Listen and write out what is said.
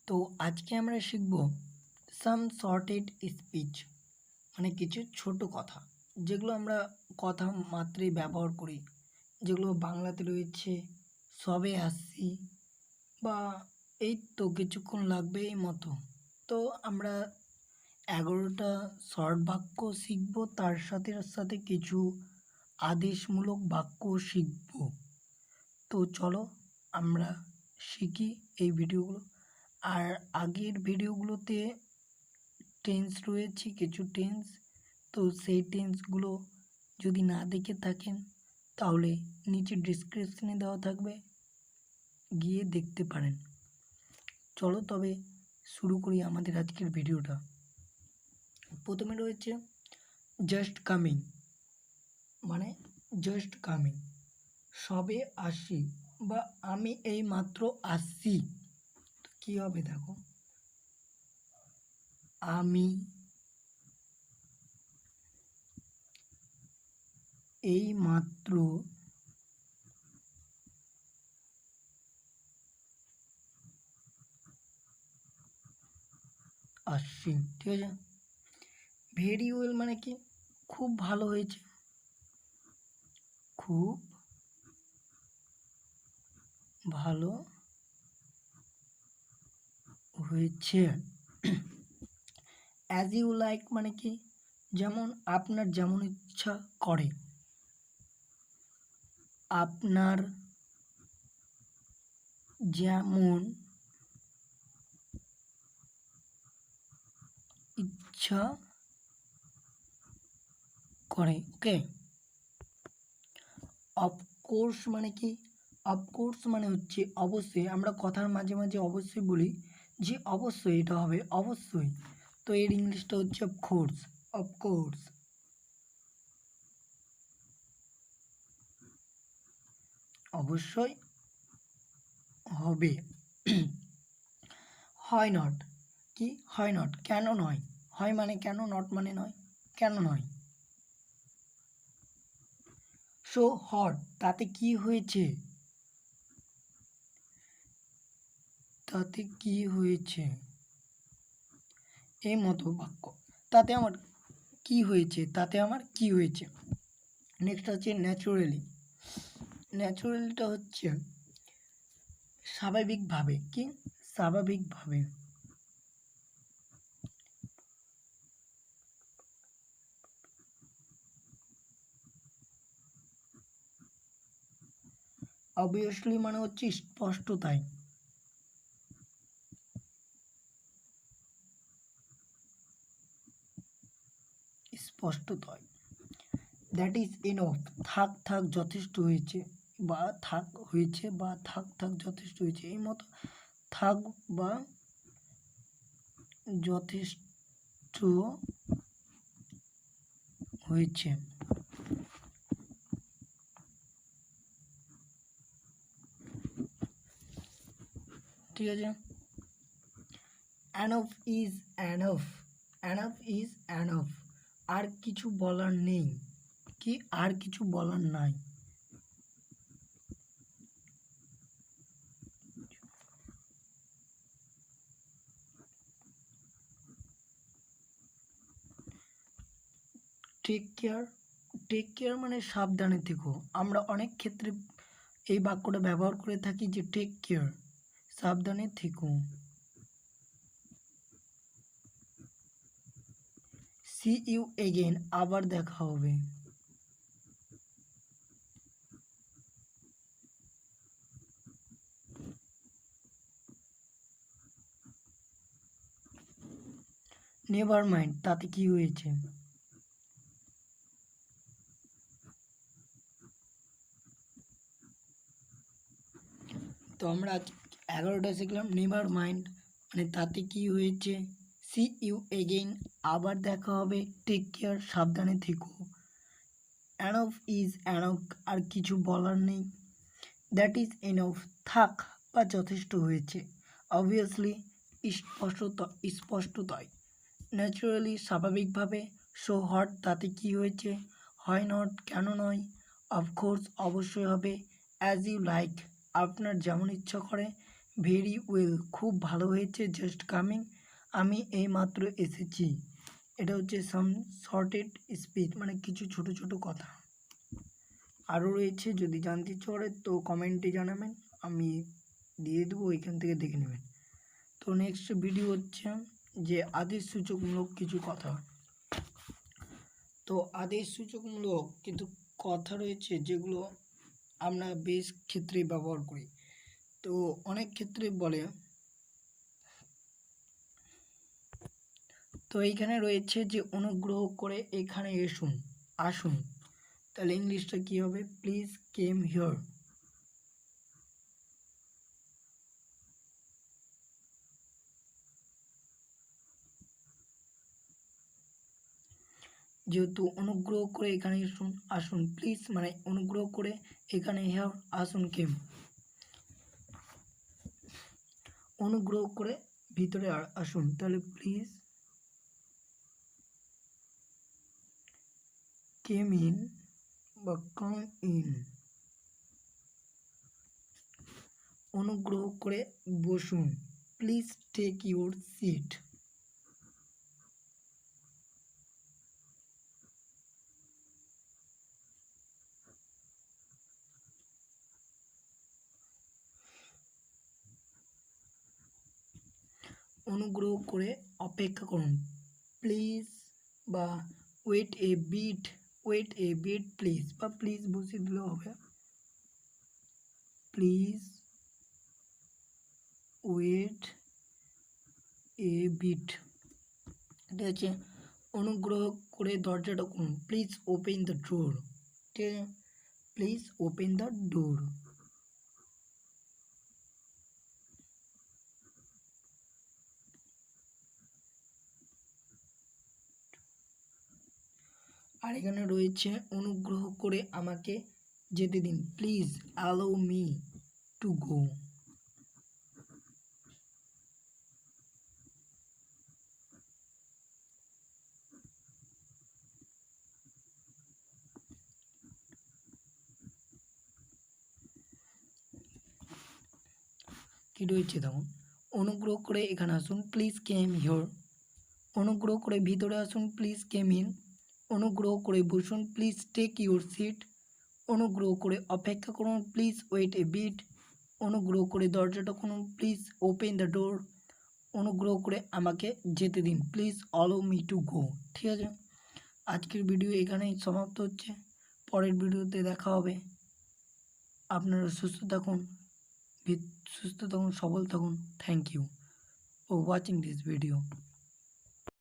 তো আজকে আমরা শিখব সাম শর্টেড স্পিচ, মানে কিছু ছোট কথা যেগুলো আমরা কথা মাত্রই ব্যবহার করি, যেগুলো বাংলাতে রয়েছে সবে আসছি বা এই তো কিছুক্ষণ লাগবে এই মতো। তো আমরা 11টা শর্ট বাক্য শিখব, তার সাথে সাথে কিছু আদেশমূলক বাক্য শিখব। তো চলো আমরা শিখি এই ভিডিওগুলো। আর আগের ভিডিওগুলোতে টেন্স রয়েছে, কিছু টেন্স, তো সেই টেন্সগুলো যদি না দেখে থাকেন তাহলে নিচে ডিসক্রিপশনে দেওয়া থাকবে, গিয়ে দেখতে পারেন। চলো তবে শুরু করি আমাদের আজকের ভিডিওটা। প্রথমে রয়েছে জাস্ট কামিং, মানে জাস্ট কামিং, সবে আসি বা আমি এই মাত্র আসছি। তো কী হবে দেখো, আমি এই মাত্র আসছি, ঠিক আছে। ভেরি ওয়েল মানে কি, খুব ভালো হয়েছে, খুব ভালো হয়েছে। অ্যাজ ইউ লাইক মানে কি, যেমন আপনার যেমন ইচ্ছা করে, আপনার যেমন ইচ্ছা করে, ওকে। অফকোর্স মানে কি, অফকোর্স মানে হচ্ছে অবশ্যই, আমরা কথার মাঝে মাঝে অবশ্যই বলি যে অবশ্যই এটা হবে, অবশ্যই। তো এর ইংলিশটা হচ্ছে অফকোর্স, অফকোর্স। অবশ্যই হবে। হয় নট কি, হয় নট কেন নয়, হয় মানে কেন, নট মানে নয়, কেন নয়। সো হট তাতে কি হয়েছে, তাতে কি হয়েছে, এই মতো বাক্য। তাতে আমার কি হয়েছে, তাতে আমার কি হয়েছে। নেক্সট হচ্ছে ন্যাচুরালি। ন্যাচুরালিটা হচ্ছে স্বাভাবিকভাবে, কি স্বাভাবিকভাবে। অবভিয়াসলি মানে হচ্ছে স্পষ্টতাই, স্পষ্টতাই। দ্যাট ইজ ইনফ, থাক থাক যথেষ্ট হয়েছে, বা থাক হয়েছে, বা থাক থাক যথেষ্ট হয়েছে, এই মতো। থাক বা যথেষ্ট হয়েছে, ঠিক আছে। Enough is enough, enough is enough, আর কিছু বলার নেই, কি আর কিছু বলার নাই। টেক কেয়ার, টেক কেয়ার মানে সাবধানে থেকো। আমরা অনেক ক্ষেত্রে এই বাক্যটা ব্যবহার করে থাকি যে টেক কেয়ার, সাবধানে থেকো। সি ইউ এগেন, আবার দেখা হবে। নেভার মাইন্ড, তাতে কি হয়েছে। তো আমরা আজ 11টা শিখলাম। নেভার মাইন্ড মানে তাতে কি হয়েছে, সি ইউ এগেইন আবার দেখা হবে, টেক কেয়ার সাবধানে থেকো, অ্যানফ ইজ অ্যানফ আর কিছু বলার নেই, দ্যাট ইজ এনফ থাক বা যথেষ্ট হয়েছে, অবভিয়াসলি স্পষ্টতাই, ন্যাচারালি স্বাভাবিকভাবে, সো হট তাতে কি হয়েছে, হয় নট কেন নয়, অফকোর্স অবশ্যই হবে, অ্যাজ ইউ লাইক আপনার যেমন ইচ্ছা করে, ভেরি ওয়েল, খুব ভালো হয়েছে। জাস্ট কামিং, আমি এইমাত্র এসেছি। এটা হচ্ছে সাম শর্টেড স্পিচ, মানে কিছু ছোট ছোট কথা। আরও রয়েছে, যদি জানতে ইচ্ছে করে তো কমেন্টে জানাবেন, আমি দিয়ে দেবো, ওইখান থেকে দেখে নেবেন। তো নেক্সট ভিডিও হচ্ছে যে আদেশসূচকমূলক কিছু কথা। তো আদেশসূচকমূলক কিছু কথা রয়েছে যেগুলো আমরা বেশ ক্ষেত্রে ব্যবহার করি। তো অনেক ক্ষেত্রে বলে, তো এইখানে রয়েছে যে অনুগ্রহ করে এখানে আসুন। তাহলে ইংলিশটা কী হবে? Please came here. যেহেতু অনুগ্রহ করে এখানে আসুন প্লিজ, মানে অনুগ্রহ করে এখানে হিয়ার, আসুন কেম। অনুগ্রহ করে ভিতরে আসুন, তাহলে প্লিজ কেম ইন বা কাম ইন। অনুগ্রহ করে বসুন, প্লিজ টেক ইউর সিট। অনুগ্রহ করে অপেক্ষা করুন, প্লিজ, বা ওয়েট এ বিট প্লিজ, বা প্লিজ বসিয়ে দিলেও হবে। Please wait a bit. এটা হচ্ছে অনুগ্রহ করে দরজাটা খুলুন, প্লিজ ওপেন দ্য ডোর। ঠিক আছে, প্লিজ ওপেন দ্য ডোর। আর এখানে রয়েছে অনুগ্রহ করে আমাকে যেতে দিন, please allow me to go. কি রয়েছে তখন? অনুগ্রহ করে এখানে আসুন, প্লিজ কেম হিয়ার। অনুগ্রহ করে ভিতরে আসুন, প্লিজ কেম ইন। অনুগ্রহ করে বসুন, প্লিজ টেক ইউর সিট। অনুগ্রহ করে অপেক্ষা করুন, প্লিজ ওয়েট এ বিট। অনুগ্রহ করে দরজাটা খুলুন, প্লিজ ওপেন দ্য ডোর। অনুগ্রহ করে আমাকে যেতে দিন, please allow me to go. ঠিক আছে, আজকের ভিডিও এখানেই সমাপ্ত হচ্ছে। পরের ভিডিওতে দেখা হবে। আপনারা সুস্থ থাকুন, সবল থাকুন। Thank you for watching this video.